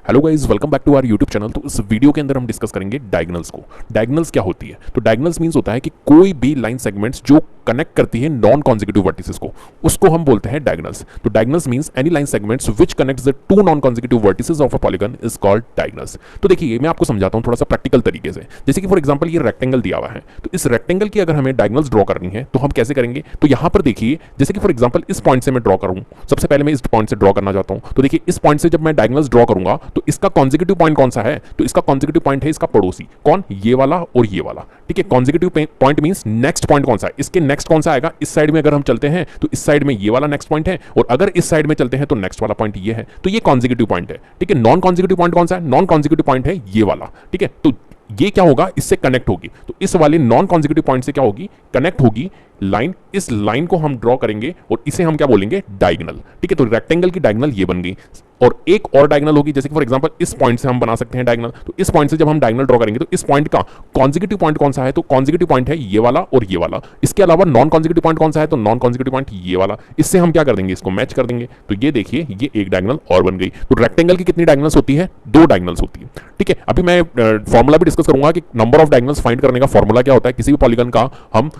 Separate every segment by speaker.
Speaker 1: Hello guys, welcome back to our YouTube channel. तो इस video के अंदर हम डिस्कस करेंगे डायगोनल्स को। डायगोनल्स क्या होती है? तो डायगोनल्स मींस होता है कि कोई भी लाइन सेगमेंट्स जो कनेक्ट करती है नॉन कॉन्जिक्यूटिव वर्टिसेस को, उसको हम बोलते हैं डायगोनल्स। तो diagonals means any line segments which connects the two non consecutive vertices of a polygon is called diagonals. तो देखिए, मैं आपको समझाता हूं थोड़ा सा प्रैक्टिकल तरीके से। जैसे कि फॉर एग्जांपल ये रेक्टेंगल दिया हुआ है, तो इस रेक्टेंगल की अगर हमें डायगोनल्स ड्रॉ करनी है तो हम कैसे करेंगे? तो यहां पर देखिए, जैसे कि फॉर एग्जांपल इस पॉइंट से मैं ड्रॉ करूं, सबसे पहले मैं इस पॉइंट से ड्रॉ करना चाहता हूं। तो देखिए, इस पॉइंट से जब मैं डायगोनल्स ड्रॉ करूंगा तो इसका कॉन्जिक्यूटिव पॉइंट कौन सा है? तो इसका कॉन्जिक्यूटिव पॉइंट है इसका पड़ोसी, कौन? ये वाला और ये वाला। ठीक है, consecutive point means next point कौन सा है, इसके नेक्स्ट कौन सा आएगा। इस साइड में अगर हम चलते हैं तो इस साइड में ये वाला नेक्स्ट पॉइंट है, और अगर इस साइड में चलते हैं तो नेक्स्ट वाला पॉइंट ये है। तो ये कॉन्जिक्यूटिव पॉइंट है। ठीक है, नॉन कॉन्जिक्यूटिव पॉइंट कौन सा है? नॉन कॉन्जिक्यूटिव पॉइंट है ये वाला। ठीक है, तो ये क्या होगा, इससे कनेक्ट होगी। तो इस वाले नॉन कॉन्जिक्यूटिव पॉइंट से क्या होगी, कनेक्ट होगी लाइन। इस लाइन को हम ड्रॉ करेंगे और इसे हम क्या बोलेंगे, डायगोनल। ठीक है, तो रेक्टेंगल की डायगोनल ये बन गई, और एक और डायगोनल होगी। जैसे कि फॉर एग्जांपल इस पॉइंट से हम बना सकते हैं डायगोनल। तो इस पॉइंट से जब हम डायगोनल ड्रॉ करेंगे तो इस पॉइंट का कॉन्जिक्यूटिव पॉइंट कौन सा है? तो कॉन्जिक्यूटिव पॉइंट है ये वाला और ये वाला। इसके अलावा नॉन कॉन्जिक्यूटिव पॉइंट कौन सा है? तो नॉन कॉन्जिक्यूटिव पॉइंट ये वाला। इससे हम क्या कर देंगे, इसको मैच कर देंगे। तो ये देखिए, ये एक डायगोनल और बन गई। तो रेक्टेंगल की कितनी डायगोनल्स होती है? 2 डायगोनल्स होती है। ठीक है, अभी मैं फॉर्मूला भी डिस्कस करूंगा कि नंबर ऑफ डायगोनल्स फाइंड करने का फॉर्मूला क्या होता है। किसी भी पॉलीगन का हम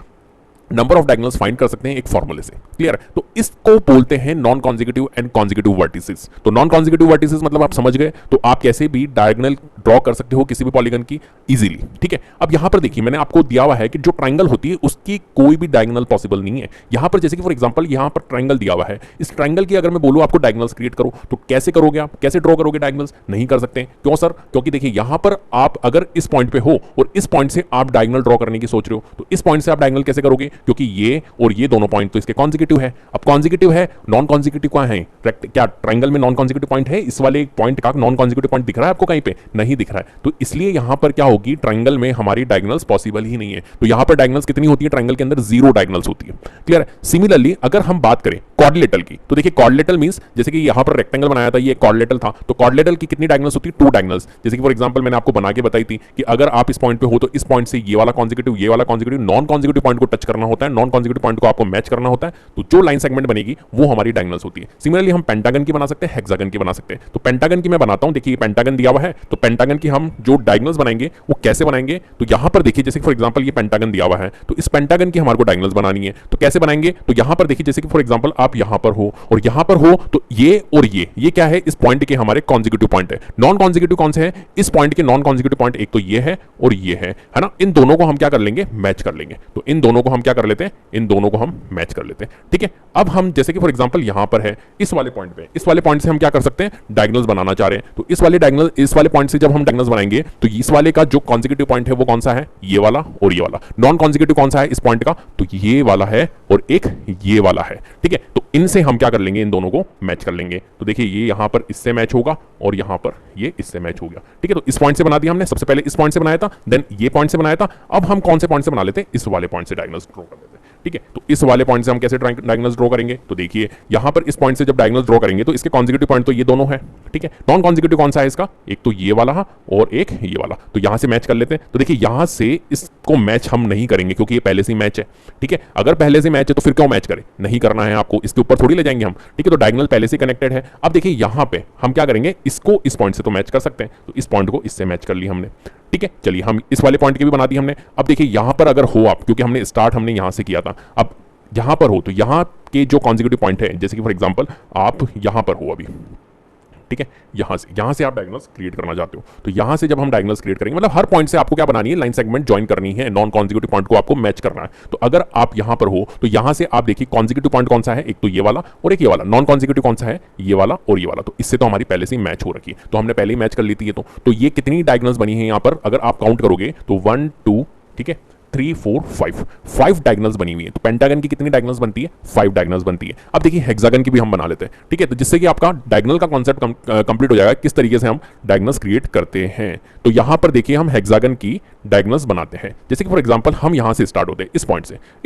Speaker 1: नंबर ऑफ डायगोनल्स फाइंड कर सकते हैं एक फॉर्मूले से। क्लियर? तो इसको बोलते हैं non consecutive and consecutive vertices. तो नॉन कॉन्जिक्यूटिव वर्टिसेस मतलब आप समझ गए। तो आप कैसे भी डायगोनल ड्रॉ कर सकते हो किसी भी पॉलीगन की इजीली। ठीक है, अब यहां पर देखिए, मैंने आपको दिया हुआ है कि जो ट्रायंगल होती है उसकी कोई भी डायगोनल पॉसिबल नहीं है। यहां पर जैसे कि फॉर एग्जांपल यहां पर ट्रायंगल दिया हुआ है, इस ट्रायंगल की अगर मैं बोलूं आपको डायगोनल्स क्रिएट करो, तो कैसे करोगे आप? कैसे ड्रॉ करोगे डायगोनल्स? नहीं कर सकते। क्यों सर? क्योंकि देखिए, यहां पर आप अगर इस पॉइंट पे हो और इस पॉइंट से आप डायगोनल ड्रॉ करने की सोच रहे हो, तो इस पॉइंट से आप डायगोनल कैसे करोगे? क्योंकि ये और ये दोनों पॉइंट तो इसके कॉन्जिक्यूटिव है। अब कॉन्जिक्यूटिव है, नॉन कॉन्जिक्यूटिव क्या है? क्या ट्रायंगल में नॉन कॉन्जिक्यूटिव पॉइंट है? इस वाले पॉइंट का नॉन कॉन्जिक्यूटिव पॉइंट दिख रहा है आपको कहीं पे? नहीं दिख रहा है। तो इसलिए यहां पर क्या होगी, ट्रायंगल में हमारी डायगोनल्स पॉसिबल ही नहीं है। तो यहां पर डायगोनल्स कितनी होती है? ट्रायंगल के अंदर 0 डायगोनल्स होती है। क्लियर है? सिमिलरली अगर हम बात करें क्वाड्रिलेटरल की, तो देखिए क्वाड्रिलेटरल मींस जैसे कि यहां पर रेक्टेंगल बनाया था, ये क्वाड्रिलेटरल था, तो क्वाड्रिलेटरल की कितनी डायगोनल्स होती है? 2 डायगोनल्स। जैसे कि फॉर एग्जांपल मैंने आपको बना के बताई थी कि अगर आप इस पॉइंट पे हो तो इस पॉइंट से ये वाला कॉन्जिक्यूटिव, ये वाला कॉन्जिक्यूटिव, नॉन कॉन्जिक्यूटिव पॉइंट को टच करना होता है, नॉन कॉन्जिक्यूटिव पॉइंट को आपको मैच करना होता है। तो जो लाइन सेगमेंट बनेगी वो हमारी डायगोनल्स होती है। सिमिलरली हम पेंटागन की बना सकते हैं, हेक्सागन की बना सकते हैं। तो पेंटागन की मैं बनाता हूं। देखिए, पेंटागन दिया हुआ है, तो पेंटागन की हम जो डायगोनल्स बनाएंगे वो कैसे बनाएंगे? तो यहां पर देखिए, जैसे फॉर एग्जांपल ये पेंटागन दिया हुआ है, तो इस पेंटागन की हमारे को डायगोनल्स बनानी है। तो कैसे बनाएंगे? तो यहां पर देखिए, जैसे कि फॉर एग्जांपल आप यहां पर हो और यहां पर हो, तो ये और ये क्या है? इस पॉइंट के हमारे कॉन्जिक्यूटिव पॉइंट है। नॉन कॉन्जिक्यूटिव कौन से हैं? इस पॉइंट के नॉन कॉन्जिक्यूटिव पॉइंट एक तो ये है और ये है ना। इन दोनों को हम क्या कर लेंगे, मैच कर लेंगे। तो इन दोनों को हम क्या कर लेते हैं, इन दोनों को हम मैच कर लेते हैं। ठीक है, अब हम जैसे कि फॉर एग्जांपल यहां पर है, इस वाले पॉइंट पे, इस वाले पॉइंट से हम क्या कर सकते हैं, डायगोनल्स बनाना चाह रहे हैं। तो इस वाले डायगोनल, इस वाले पॉइंट से जब हम डायगोनल्स बनाएंगे तो इस वाले का जो कॉन्जिक्यूटिव पॉइंट है वो कौन सा है? ये वाला और ये वाला। नॉन कॉन्जिक्यूटिव कौन सा है इस पॉइंट का? तो ये वाला है और एक ये वाला है। ठीक है, तो इनसे हम क्या कर लेंगे, इन दोनों को मैच कर लेंगे। तो देखिए, ये यहां पर इससे मैच होगा और यहां पर ये इससे मैच हो गया। ठीक है, तो इस पॉइंट से बना दिया हमने। सबसे पहले इस पॉइंट से बनाया था, देन ये पॉइंट से बनाया था। अब हम कौन से पॉइंट से बना लेते हैं? इस वाले पॉइंट से डायगोनल्स ड्रॉ कर लेते हैं। ठीक है, तो इस वाले पॉइंट से हम कैसे डायगोनल्स ड्रॉ करेंगे? तो देखिए, यहां पर इस पॉइंट से जब डायगोनल्स ड्रॉ करेंगे तो इसके कॉन्जिक्यूटिव पॉइंट तो ये दोनों है। ठीक है, नॉन कॉन्जिक्यूटिव कौन सा है इसका? एक तो ये वाला और एक ये वाला। तो यहां से मैच कर लेते हैं। तो देखिए, यहां से इसको मैच हम नहीं करेंगे क्योंकि ये पहले से ही मैच है। ठीक है, अगर पहले से मैच है तो फिर क्यों मैच करें? नहीं करना है आपको, इसके ऊपर थोड़ी ले जाएंगे हम। ठीक है, तो डायगोनल पहले से कनेक्टेड है। अब देखिए, यहां पे हम क्या करेंगे, इसको इस पॉइंट से तो मैच कर सकते हैं, तो इस पॉइंट को इससे मैच कर ली हमने। ठीक है, चलिए हम इस वाले पॉइंट की भी बना दी हमने। अब देखिए, यहां पर अगर हो आप, क्योंकि हमने स्टार्ट हमने यहां से किया था, अब यहां पर हो तो यहां के जो कॉन्जिक्यूटिव पॉइंट है, जैसे कि फॉर एग्जांपल आप यहां पर हो अभी। ठीक है, यहां से आप डायगोनल्स क्रिएट करना चाहते हो, तो यहां से जब हम डायगोनल्स क्रिएट करेंगे, मतलब हर पॉइंट से आपको क्या बनानी है, लाइन सेगमेंट ज्वाइन करनी है, नॉन कॉन्जिक्यूटिव पॉइंट को आपको मैच करना है। तो अगर आप यहां पर हो तो यहां से आप देखिए, कॉन्जिक्यूटिव पॉइंट कौन सा है? एक तो ये वाला और एक ये वाला। नॉन कॉन्जिक्यूटिव कौन सा है? ये वाला और ये वाला। तो इससे तो हमारी पहले से ही मैच हो रखी है, तो हमने पहले ही मैच कर ली थी ये। तो ये कितनी डायगोनल्स बनी है यहां पर अगर आप काउंट करोगे तो 1 2, ठीक है, 3 4 5 डायगोनल्स बनी हुई है। तो पेंटागन की कितनी डायगोनल्स बनती है? 5 डायगोनल्स बनती है। अब देखिए, हेक्सागन की भी हम बना लेते हैं। ठीक है, तो जिससे कि आपका डायगोनल का कॉन्सेप्ट कंप्लीट हो जाएगा, किस तरीके से हम डायगोनल्स क्रिएट करते हैं। तो यहां पर देखिए, हम हेक्सागन की डायगोनल्स बनाते हैं। जैसे कि फॉर एग्जांपल हम यहां से स्टार्ट होते हैं, इस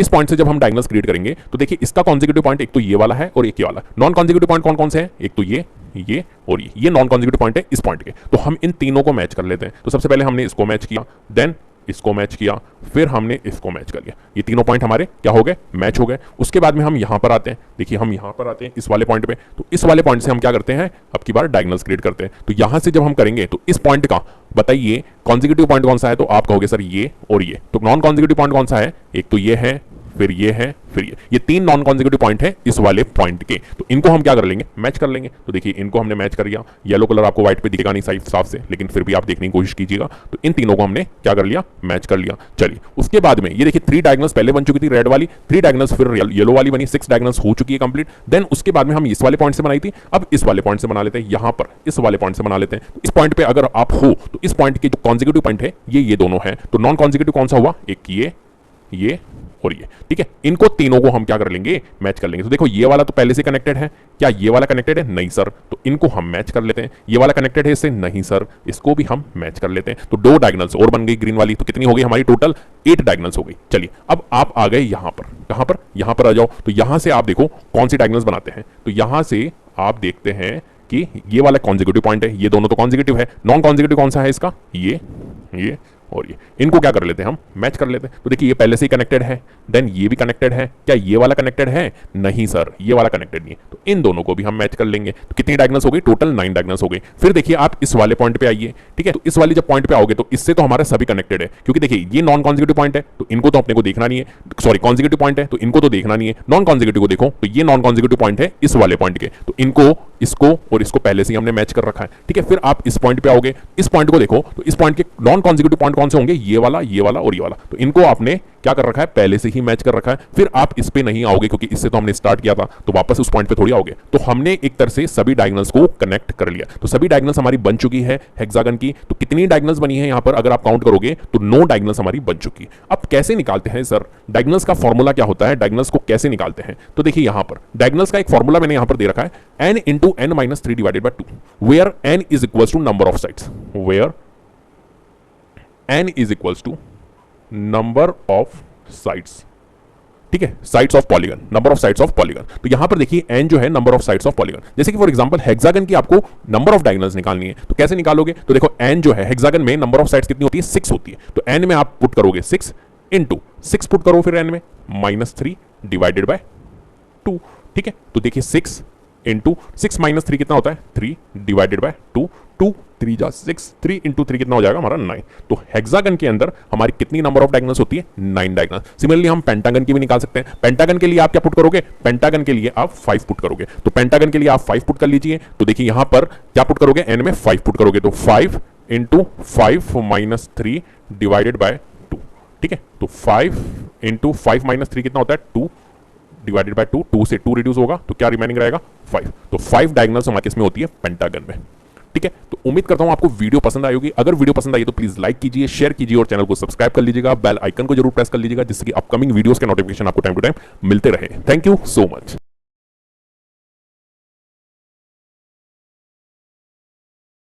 Speaker 1: पॉइंट से जब हम डायगोनल्स क्रिएट करेंगे तो देखिए, इसका कॉन्जिक्यूटिव पॉइंट एक तो ये वाला है और एक ये वाला। नॉन कॉन्जिक्यूटिव पॉइंट कौन कौन से हैं? एक तो ये और ये नॉन कॉन्जिक्यूटिव पॉइंट है इस पॉइंट के। तो हम इन तीनों को मैच कर लेते हैं। तो सबसे पहले हमने इसको मैच किया, देन इसको मैच किया, फिर हमने इसको मैच कर लिया, ये तीनों पॉइंट हमारे क्या हो गए, मैच हो गए। उसके बाद में हम यहां पर आते हैं, देखिए हम यहां पर आते हैं इस वाले पॉइंट पे, तो इस वाले पॉइंट से हम क्या करते हैं, अब की बार डायगोनल्स क्रिएट करते हैं। तो यहां से जब हम करेंगे तो इस पॉइंट का बताइए कॉन्जिक्यूटिव पॉइंट कौन सा है, तो आप कहोगे सर ये और ये। तो नॉन कॉन्जिक्यूटिव पॉइंट कौन सा है, एक तो ये है, फिर ये है, फिर ये तीन नॉन कॉन्जिक्यूटिव पॉइंट है इस वाले पॉइंट के। तो इनको हम क्या कर लेंगे, मैच कर लेंगे। तो देखिए इनको हमने मैच कर लिया, येलो कलर आपको व्हाइट पे दिखेगा नहीं साफ से, लेकिन फिर भी आप देखने की कोशिश कीजिएगा। तो इन तीनों को हमने क्या कर लिया, मैच कर लिया। चलिए उसके बाद में ये देखिए 3 डायगोनल्स पहले बन चुकी थी रेड वाली, 3 डायगोनल्स फिर येलो वाली बनी, 6 डायगोनल्स हो चुकी है कंप्लीट। देन उसके बाद में हम इस वाले पॉइंट से बनाई थी, अब इस वाले पॉइंट से बना लेते हैं, यहां पर इस वाले पॉइंट से बना लेते हैं। इस पॉइंट पे अगर आप हो तो इस पॉइंट के जो कॉन्जिक्यूटिव पॉइंट है ये दोनों है। तो नॉन कॉन्जिक्यूटिव कौन सा हुआ, एक ये और ये, ठीक है। इनको तीनों को हम क्या कर लेंगे, मैच कर लेंगे। तो देखो ये वाला तो पहले से कनेक्टेड है, क्या ये वाला कनेक्टेड है, नहीं सर, तो इनको हम मैच कर लेते हैं। ये वाला कनेक्टेड है इससे, नहीं सर, इसको भी हम मैच कर लेते हैं। तो 2 डायगोनल्स और बन गई ग्रीन वाली, तो कितनी हो गई हमारी टोटल, 8 डायगोनल्स हो गई। चलिए अब आप आ गए यहां पर, कहां पर, यहां पर आ जाओ। तो यहां से आप देखो कौन सी डायगोनल्स बनाते हैं। तो यहां से आप देखते हैं कि ये वाला कॉन्जिक्यूटिव पॉइंट है, ये दोनों तो कॉन्जिक्यूटिव है। नॉन कॉन्जिक्यूटिव कौन सा है इसका, ये और ये, इनको क्या कर लेते हैं, हम मैच कर लेते हैं। तो देखिए ये पहले से ही कनेक्टेड है, देन ये भी कनेक्टेड है, क्या ये वाला कनेक्टेड है, नहीं सर, ये वाला कनेक्टेड नहीं है। तो इन दोनों को भी हम मैच कर लेंगे। तो कितनी डायगोनल्स हो गई, टोटल 9 डायगोनल्स हो गई। फिर देखिए आप इस वाले पॉइंट पे आइए, ठीक है। तो इस वाली जब पॉइंट पे आओगे तो इससे तो हमारा सभी कनेक्टेड है, क्योंकि देखिए ये नॉन कॉन्जिक्यूटिव पॉइंट है तो इनको तो अपने को देखना नहीं है, सॉरी कॉन्जिक्यूटिव पॉइंट है तो इनको तो देखना नहीं है। नॉन कॉन्जिक्यूटिव को देखो तो ये नॉन कॉन्जिक्यूटिव पॉइंट है इस वाले पॉइंट के, तो इनको, इसको और इसको पहले से ही हमने मैच कर रखा है, ठीक है। फिर आप इस पॉइंट पे आओगे, इस पॉइंट को देखो तो इस पॉइंट के नॉन कॉन्जिक्यूटिव पॉइंट कौन से होंगे, ये वाला और ये वाला, तो इनको आपने क्या कर रखा है, पहले से ही मैच कर रखा है। फिर आप इस पे नहीं आओगे क्योंकि इससे तो हमने स्टार्ट किया था, तो वापस उस पॉइंट पे थोड़ी आओगे। तो हमने एक तरह से सभी डायगोनल्स को कनेक्ट कर लिया। तो सभी डायगोनल्स हमारी बन चुकी है हेक्सागन की। तो कितनी डायगोनल्स बनी है यहां पर, अगर आप काउंट करोगे तो 9 डायगोनल्स हमारी बन चुकी है। अब कैसे निकालते हैं सर, डायगोनल्स का फॉर्मूला क्या होता है, डायगोनल्स को कैसे निकालते हैं। तो देखिए यहां पर डायगोनल्स का एक फॉर्मूला मैंने यहां पर दे रखा है, n into n minus 3 divided by 2, where n is equals to number of sides, where n is equals to number of sides, ठीक है, sides of polygon, number of sides of polygon. तो यहां पर देखिए n जो है number of sides of polygon. जैसे कि फॉर एग्जांपल हेक्सागन की आपको नंबर ऑफ डायगोनल्स निकालनी है, तो कैसे निकालोगे, तो देखो n जो है हेक्सागन में नंबर ऑफ साइड्स कितनी होती है, 6 होती है। तो n में आप पुट करोगे 6 इंटू 6 पुट करो फिर n में -3 डिवाइडेड बाय 2, ठीक है। तो देखिए 6 इंटू 6 माइनस 3 कितना होता है, 3 डिवाइडेड बाय 2, 2 3 जा 6, 3 इंटू 3 कितना हो जाएगा हमारा 9। तो हेक्सागन के अंदर हमारी कितनी नंबर ऑफ डायगोनल्स होती है, 9 डायगोनल्स। सिमिलरली हम पेंटागन की भी निकाल सकते हैं। पेंटागन के लिए आप क्या पुट करोगे, पेंटागन के लिए आप 5 पुट करोगे। तो पेंटागन के लिए आप 5 पुट कर लीजिए। तो देखिए यहां पर क्या पुट करोगे, n में 5 पुट करोगे, तो 5 इंटू 5 माइनस 3 डिवाइडेड बाय 2, ठीक है। तो 5 इंटू 5 माइनस 3 कितना होता है, 2 डिवाइडेड बाय 2, 2 से 2 रिड्यूस होगा तो क्या रिमेनिंग रहेगा 5। तो 5 डायगोनल्स हमारे किसमें होती है, पेंटागन में, ठीक है। तो उम्मीद करता हूं आपको वीडियो पसंद आई होगी। अगर वीडियो पसंद आई तो प्लीज लाइक कीजिए, शेयर कीजिए और चैनल को सब्सक्राइब कर लीजिएगा। बेल आइकन को जरूर प्रेस कर लीजिएगा जिससे कि अपकमिंग वीडियोस के नोटिफिकेशन आपको टाइम टू टाइम मिलते रहे। Thank you so much.